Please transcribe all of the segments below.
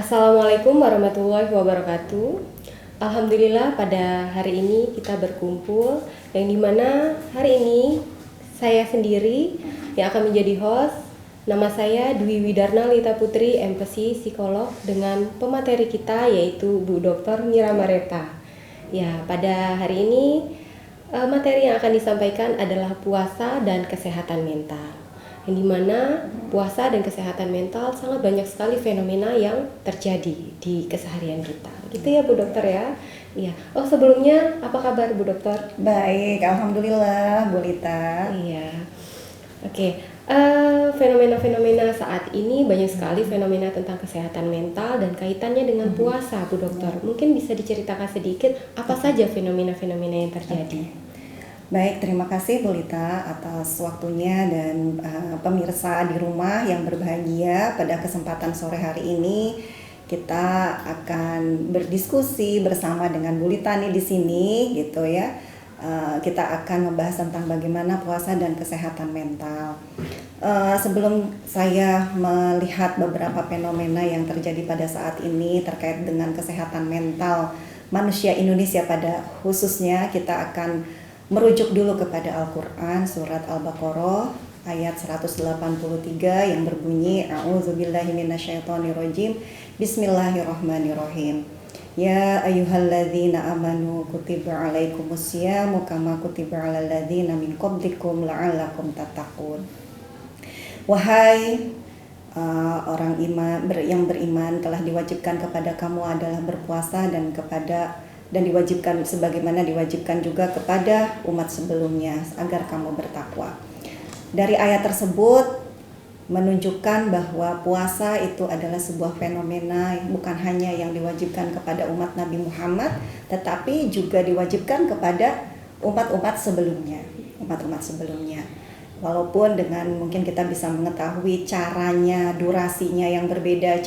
Assalamualaikum warahmatullahi wabarakatuh. Alhamdulillah pada hari ini kita berkumpul, yang dimana hari ini saya sendiri yang akan menjadi host. Nama saya Dwi Widarna Lita Putri, MPSI Psikolog, dengan pemateri kita yaitu Bu Dr. Mira Mareta. Ya, pada hari ini materi yang akan disampaikan adalah puasa dan kesehatan mental. Yang dimana puasa dan kesehatan mental sangat banyak sekali fenomena yang terjadi di keseharian kita. Gitu ya Bu Dokter ya. Iya. Oh sebelumnya apa kabar Bu Dokter? Baik, alhamdulillah Bu Lita. Iya. Oke. Fenomena-fenomena saat ini banyak sekali fenomena tentang kesehatan mental dan kaitannya dengan puasa Bu Dokter. Mungkin bisa diceritakan sedikit apa saja fenomena-fenomena yang terjadi. Baik, terima kasih Bu Lita atas waktunya dan pemirsa di rumah yang berbahagia. Pada kesempatan sore hari ini kita akan berdiskusi bersama dengan Bu Lita nih di sini gitu ya. Kita akan membahas tentang bagaimana puasa dan kesehatan mental. Sebelum saya melihat beberapa fenomena yang terjadi pada saat ini terkait dengan kesehatan mental manusia Indonesia pada khususnya, kita akan merujuk dulu kepada Al-Quran surat Al-Baqarah ayat 183 yang berbunyi A'udzubillahi minasyaitonirrajim Bismillahirrahmanirrahim. Ya ayyuhalladzina amanu kutiba alaikumusyamu kama kutiba alal ladzina min qablikum la'allakum tattaqun. Wahai orang yang beriman, telah diwajibkan kepada kamu adalah berpuasa dan diwajibkan sebagaimana diwajibkan juga kepada umat sebelumnya agar kamu bertakwa. Dari ayat tersebut menunjukkan bahwa puasa itu adalah sebuah fenomena bukan hanya yang diwajibkan kepada umat Nabi Muhammad, tetapi juga diwajibkan kepada umat-umat sebelumnya. Walaupun dengan mungkin kita bisa mengetahui caranya, durasinya yang berbeda,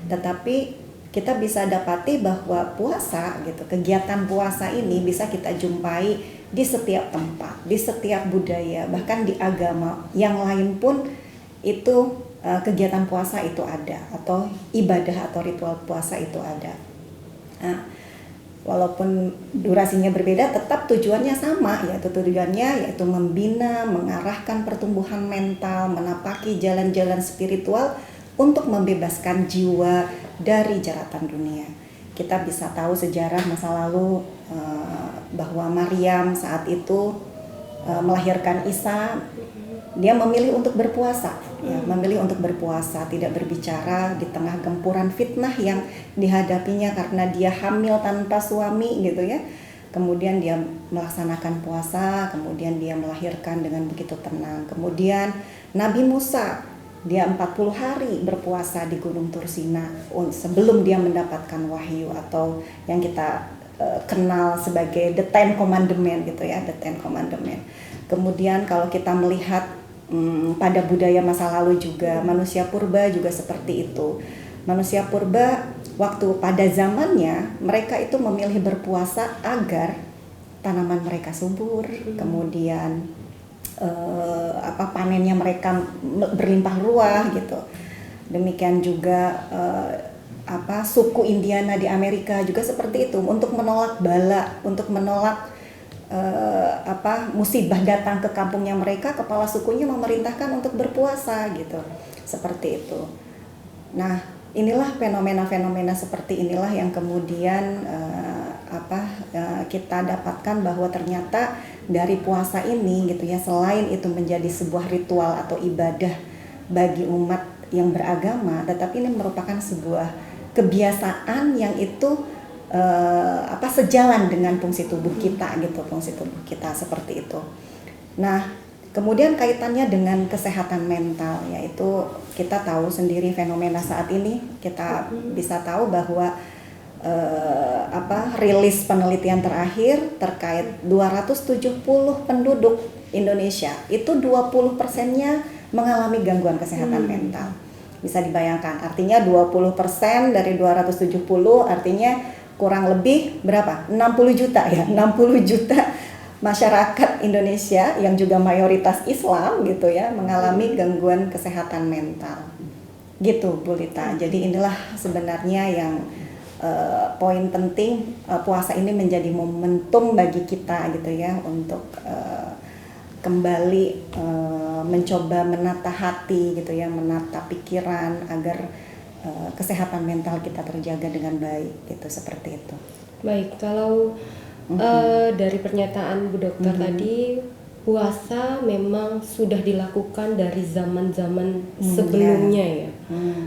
tetapi kita bisa dapati bahwa puasa gitu, kegiatan puasa ini bisa kita jumpai di setiap tempat, di setiap budaya, bahkan di agama yang lain pun itu kegiatan puasa itu ada, atau ibadah atau ritual puasa itu ada. Nah, walaupun durasinya berbeda, tetap tujuannya sama, yaitu membina, mengarahkan pertumbuhan mental, menapaki jalan-jalan spiritual untuk membebaskan jiwa dari jeratan dunia. Kita bisa tahu sejarah masa lalu bahwa Maryam saat itu melahirkan Isa, dia memilih untuk berpuasa, tidak berbicara di tengah gempuran fitnah yang dihadapinya karena dia hamil tanpa suami gitu ya. Kemudian dia melaksanakan puasa, kemudian dia melahirkan dengan begitu tenang. Kemudian Nabi Musa, dia 40 hari berpuasa di Gunung Tursina sebelum dia mendapatkan wahyu atau yang kita kenal sebagai The Ten Commandment gitu ya, The Ten Commandment. Kemudian kalau kita melihat pada budaya masa lalu juga, manusia purba juga seperti itu. Manusia purba waktu pada zamannya mereka itu memilih berpuasa agar tanaman mereka subur, kemudian panennya mereka berlimpah ruah gitu. Demikian juga suku Indiana di Amerika juga seperti itu, untuk menolak bala, untuk menolak musibah datang ke kampungnya mereka, kepala sukunya memerintahkan untuk berpuasa gitu. Seperti itu. Nah, inilah fenomena-fenomena seperti inilah yang kemudian kita dapatkan bahwa ternyata dari puasa ini gitu ya, selain itu menjadi sebuah ritual atau ibadah bagi umat yang beragama, tetapi ini merupakan sebuah kebiasaan yang itu sejalan dengan fungsi tubuh kita seperti itu. Nah, kemudian kaitannya dengan kesehatan mental, yaitu kita tahu sendiri fenomena saat ini, kita bisa tahu bahwa rilis penelitian terakhir terkait 270 penduduk Indonesia itu 20%-nya mengalami gangguan kesehatan mental. Bisa dibayangkan, artinya 20% dari 270 artinya kurang lebih berapa? 60 juta ya, 60 juta masyarakat Indonesia yang juga mayoritas Islam gitu ya mengalami gangguan kesehatan mental. Gitu Bu Lita. Jadi inilah sebenarnya yang poin penting, puasa ini menjadi momentum bagi kita gitu ya untuk kembali mencoba menata hati gitu ya, menata pikiran agar kesehatan mental kita terjaga dengan baik gitu, seperti itu. Baik, kalau dari pernyataan Bu Dokter tadi, puasa memang sudah dilakukan dari zaman-zaman sebelumnya ya.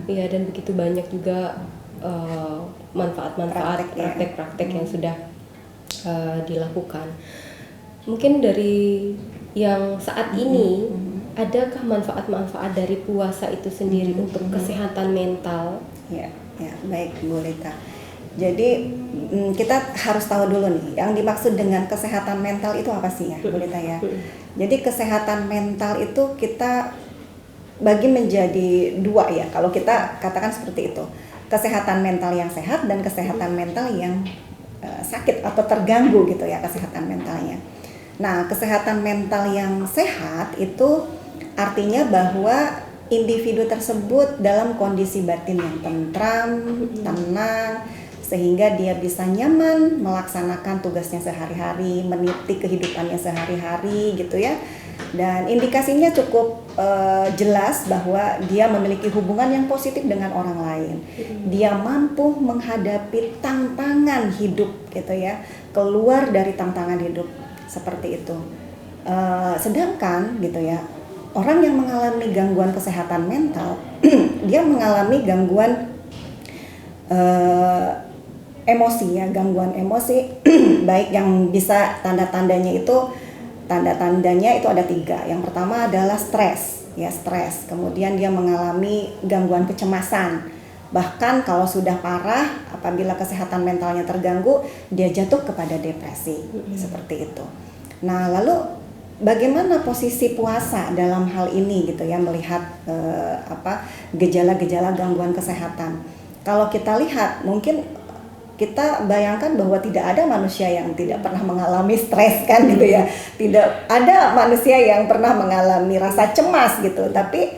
Iya, dan begitu banyak juga manfaat-manfaat, praktek-praktek yang sudah dilakukan. Mungkin dari yang saat ini, adakah manfaat-manfaat dari puasa itu sendiri untuk kesehatan mental? Ya, baik Bu Lita. Jadi kita harus tahu dulu nih, yang dimaksud dengan kesehatan mental itu apa sih ya Bu Lita ya. Jadi kesehatan mental itu kita bagi menjadi dua ya, kalau kita katakan seperti itu. Kesehatan mental yang sehat dan kesehatan mental yang sakit atau terganggu gitu ya kesehatan mentalnya. Nah, kesehatan mental yang sehat itu artinya bahwa individu tersebut dalam kondisi batin yang tentram, tenang, sehingga dia bisa nyaman melaksanakan tugasnya sehari-hari, meniti kehidupannya sehari-hari gitu ya. Dan indikasinya cukup jelas bahwa dia memiliki hubungan yang positif dengan orang lain. Dia mampu menghadapi tantangan hidup gitu ya, keluar dari tantangan hidup seperti itu. Sedangkan gitu ya, orang yang mengalami gangguan kesehatan mental, dia mengalami gangguan emosi ya, gangguan emosi baik yang bisa tanda-tandanya itu ada 3. Yang pertama adalah stres. Kemudian dia mengalami gangguan kecemasan. Bahkan kalau sudah parah, apabila kesehatan mentalnya terganggu, dia jatuh kepada depresi. Seperti itu. Nah, lalu bagaimana posisi puasa dalam hal ini gitu ya, melihat gejala-gejala gangguan kesehatan. Kalau kita lihat, mungkin kita bayangkan bahwa tidak ada manusia yang tidak pernah mengalami stres kan gitu ya. Tidak ada manusia yang pernah mengalami rasa cemas gitu. Tapi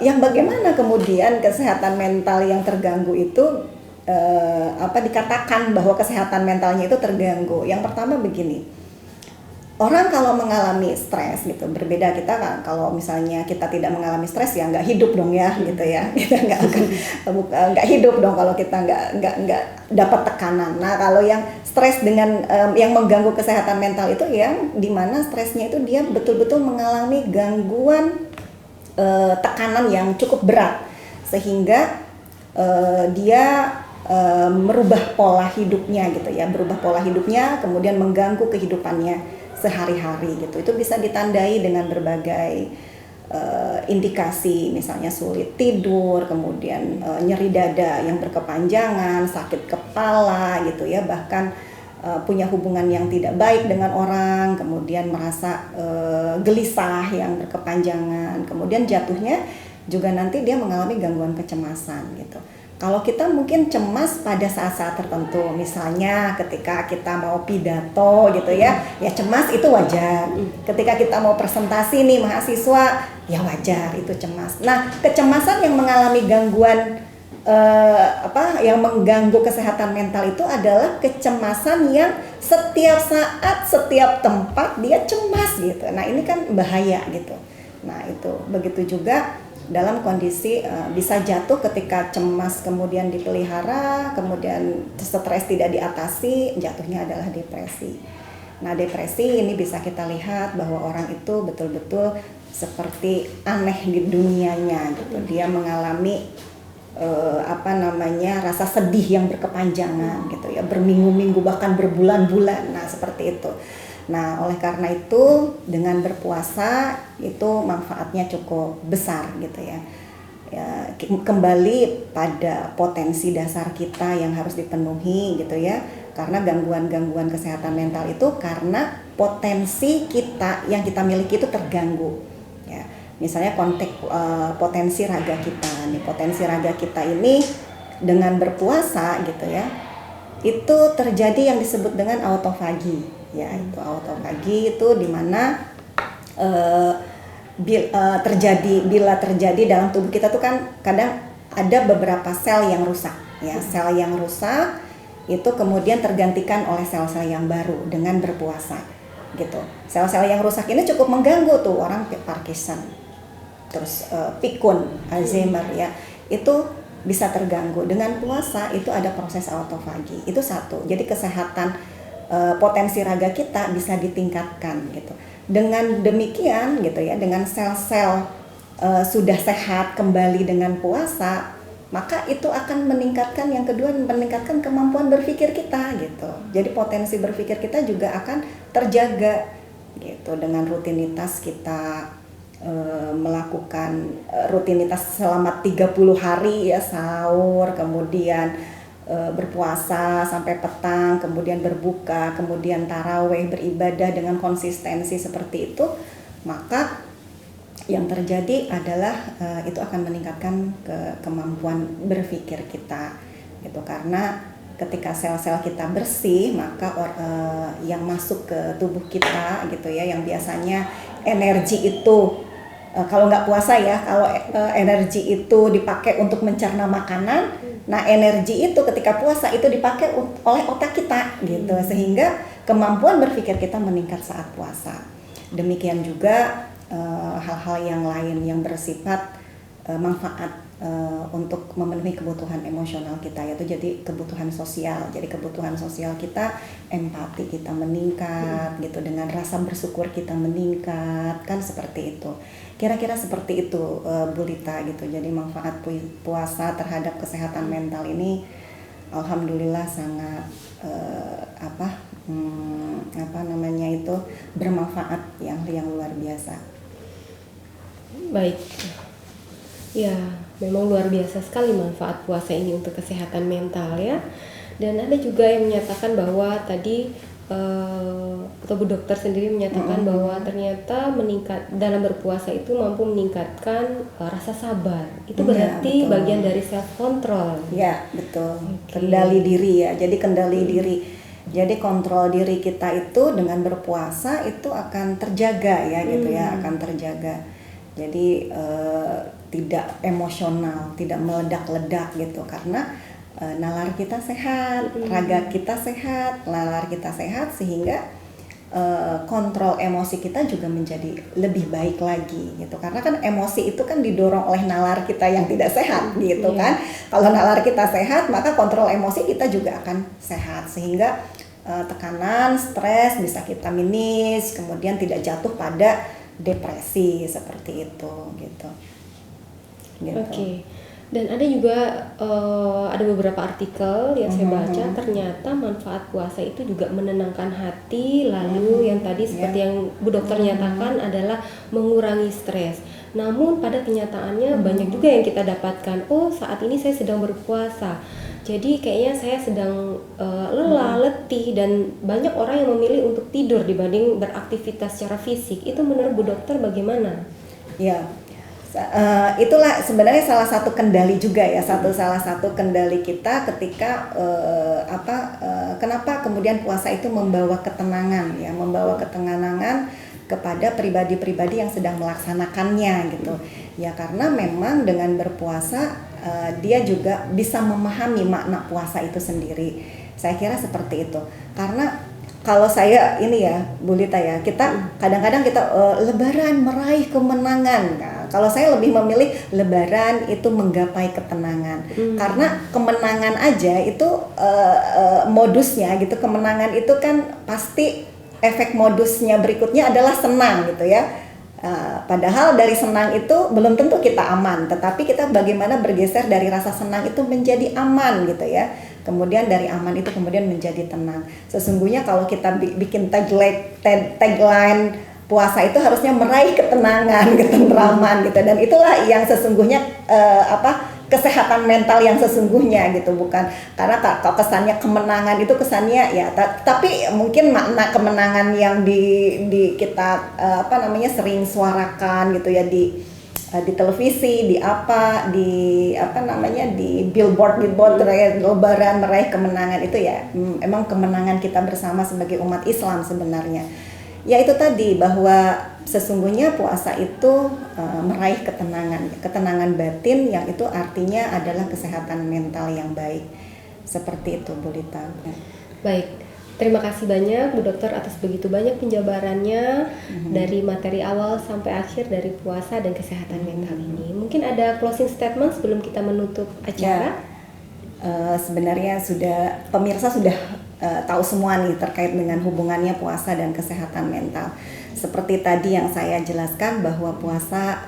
yang bagaimana kemudian kesehatan mental yang terganggu itu dikatakan bahwa kesehatan mentalnya itu terganggu. Yang pertama begini. Orang kalau mengalami stres gitu, berbeda kita kan, kalau misalnya kita tidak mengalami stres ya nggak hidup dong ya gitu ya, kita nggak hidup dong kalau kita nggak dapat tekanan. Nah, kalau yang stres dengan yang mengganggu kesehatan mental itu yang dimana stresnya itu dia betul-betul mengalami gangguan tekanan yang cukup berat sehingga dia merubah pola hidupnya gitu ya, kemudian mengganggu kehidupannya sehari-hari gitu. Itu bisa ditandai dengan berbagai indikasi, misalnya sulit tidur, kemudian nyeri dada yang berkepanjangan, sakit kepala gitu ya, bahkan punya hubungan yang tidak baik dengan orang, kemudian merasa gelisah yang berkepanjangan, kemudian jatuhnya juga nanti dia mengalami gangguan kecemasan gitu. Kalau kita mungkin cemas pada saat-saat tertentu, misalnya ketika kita mau pidato gitu ya cemas itu wajar. Ketika kita mau presentasi nih mahasiswa, ya wajar itu cemas. Nah, kecemasan yang mengalami gangguan yang mengganggu kesehatan mental itu adalah kecemasan yang setiap saat, setiap tempat dia cemas gitu. Nah, ini kan bahaya gitu. Nah, itu begitu juga dalam kondisi bisa jatuh ketika cemas kemudian dipelihara, kemudian stres tidak diatasi, jatuhnya adalah depresi. Nah, depresi ini bisa kita lihat bahwa orang itu betul-betul seperti aneh di dunianya gitu. Dia mengalami rasa sedih yang berkepanjangan gitu ya, berminggu-minggu bahkan berbulan-bulan. Nah, seperti itu. Nah, oleh karena itu dengan berpuasa itu manfaatnya cukup besar gitu ya. Kembali pada potensi dasar kita yang harus dipenuhi gitu ya. Karena gangguan-gangguan kesehatan mental itu karena potensi kita yang kita miliki itu terganggu. Ya, misalnya konteks potensi raga kita. Nih, potensi raga kita ini dengan berpuasa gitu ya, itu terjadi yang disebut dengan autofagi. Ya, itu autofagi itu dimana bila terjadi dalam tubuh kita tuh kan kadang ada beberapa sel yang rusak ya. Sel yang rusak itu kemudian tergantikan oleh sel-sel yang baru dengan berpuasa gitu. Sel-sel yang rusak ini cukup mengganggu tuh orang Parkinson, terus pikun, Alzheimer ya, itu bisa terganggu. Dengan puasa itu ada proses autofagi, itu satu. Jadi kesehatan potensi raga kita bisa ditingkatkan gitu. Dengan demikian gitu ya, dengan sel-sel sudah sehat kembali dengan puasa, maka itu akan meningkatkan, yang kedua meningkatkan kemampuan berpikir kita gitu. Jadi potensi berpikir kita juga akan terjaga gitu dengan rutinitas kita melakukan rutinitas selama 30 hari ya, sahur, kemudian berpuasa sampai petang, kemudian berbuka, kemudian taraweh, beribadah dengan konsistensi seperti itu, maka yang terjadi adalah itu akan meningkatkan kemampuan berpikir kita gitu. Karena ketika sel-sel kita bersih, maka yang masuk ke tubuh kita gitu ya, yang biasanya energi itu kalau nggak puasa ya, kalau energi itu dipakai untuk mencerna makanan, nah energi itu ketika puasa itu dipakai oleh otak kita gitu, sehingga kemampuan berpikir kita meningkat saat puasa. Demikian juga hal-hal yang lain yang bersifat manfaat untuk memenuhi kebutuhan emosional kita, yaitu jadi kebutuhan sosial. Jadi kebutuhan sosial kita, empati kita meningkat gitu, dengan rasa bersyukur kita meningkat, kan seperti itu. Kira-kira seperti itu Bu Lita gitu. Jadi manfaat puasa terhadap kesehatan mental ini alhamdulillah sangat bermanfaat yang luar biasa. Baik. Ya, memang luar biasa sekali manfaat puasa ini untuk kesehatan mental ya. Dan ada juga yang menyatakan bahwa tadi atau Bu Dokter sendiri menyatakan bahwa ternyata dalam berpuasa itu mampu meningkatkan rasa sabar. Itu berarti bagian dari self control. Ya, betul. Okay. Kendali diri ya. Jadi kendali diri. Jadi kontrol diri kita itu dengan berpuasa itu akan terjaga ya gitu ya, akan terjaga. Jadi tidak emosional, tidak meledak-ledak gitu, karena nalar kita sehat, raga kita sehat, nalar kita sehat, sehingga kontrol emosi kita juga menjadi lebih baik lagi gitu. Karena kan emosi itu kan didorong oleh nalar kita yang tidak sehat gitu kan. Kalau nalar kita sehat, maka kontrol emosi kita juga akan sehat, sehingga tekanan, stres bisa kita manage, kemudian tidak jatuh pada depresi seperti itu gitu. Oke. Dan ada juga ada beberapa artikel yang saya baca, ternyata manfaat puasa itu juga menenangkan hati, lalu yang tadi seperti yang Bu Dokter nyatakan adalah mengurangi stres. Namun pada kenyataannya banyak juga yang kita dapatkan, oh saat ini saya sedang berpuasa, jadi kayaknya saya sedang lelah, letih, dan banyak orang yang memilih untuk tidur dibanding beraktivitas secara fisik. Itu menurut Bu Dokter bagaimana? Ya. Itulah sebenarnya salah satu kendali juga ya, salah satu kendali kita ketika kenapa kemudian puasa itu membawa ketenangan ya, membawa ketenangan kepada pribadi-pribadi yang sedang melaksanakannya gitu ya, karena memang dengan berpuasa dia juga bisa memahami makna puasa itu sendiri. Saya kira seperti itu, karena kalau saya ini ya Bu Lita ya, kita kadang-kadang kita lebaran meraih kemenangan. Nah, kalau saya lebih memilih lebaran itu menggapai ketenangan. Karena kemenangan aja itu modusnya gitu, kemenangan itu kan pasti efek modusnya berikutnya adalah senang gitu ya. Padahal dari senang itu belum tentu kita aman, tetapi kita bagaimana bergeser dari rasa senang itu menjadi aman gitu ya. Kemudian dari aman itu kemudian menjadi tenang. Sesungguhnya kalau kita bikin tagline puasa itu harusnya meraih ketenangan, ketentraman gitu. Dan itulah yang sesungguhnya kesehatan mental yang sesungguhnya gitu, bukan karena kalau kesannya kemenangan itu kesannya ya, tapi mungkin makna kemenangan yang di kita sering suarakan gitu ya di televisi, di billboard lebaran meraih kemenangan itu ya, emang kemenangan kita bersama sebagai umat Islam sebenarnya. Ya itu tadi, bahwa sesungguhnya puasa itu meraih ketenangan batin, yang itu artinya adalah kesehatan mental yang baik. Seperti itu, Bu Lita. Baik, terima kasih banyak Bu Dokter atas begitu banyak penjabarannya dari materi awal sampai akhir dari puasa dan kesehatan mental ini. Mungkin ada closing statement sebelum kita menutup acara? Sebenarnya pemirsa sudah tahu semua nih terkait dengan hubungannya puasa dan kesehatan mental. Seperti tadi yang saya jelaskan, bahwa puasa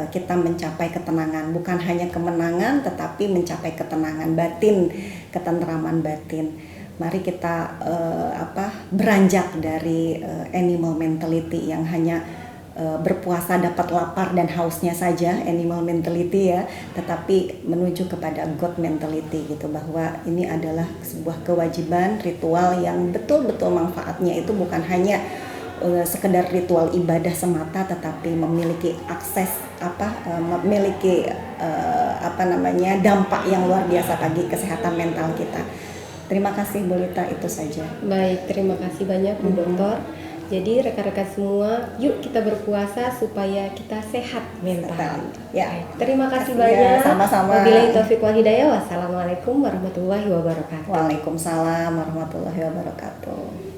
kita mencapai ketenangan, bukan hanya kemenangan tetapi mencapai ketenangan batin, ketentraman batin. Mari kita beranjak dari animal mentality yang hanya berpuasa dapat lapar dan hausnya saja, animal mentality ya, tetapi menuju kepada God mentality gitu, bahwa ini adalah sebuah kewajiban ritual yang betul-betul manfaatnya itu bukan hanya sekedar ritual ibadah semata, tetapi memiliki akses memiliki dampak yang luar biasa bagi kesehatan mental kita. Terima kasih Bu Lita, itu saja. Baik, terima kasih banyak Bu Dokter. Jadi rekan-rekan semua, yuk kita berpuasa supaya kita sehat mental. Ya. Terima kasih banyak. Sama-sama. Wabillahi taufiq wal hidayah. Wassalamualaikum warahmatullahi wabarakatuh. Waalaikumsalam warahmatullahi wabarakatuh.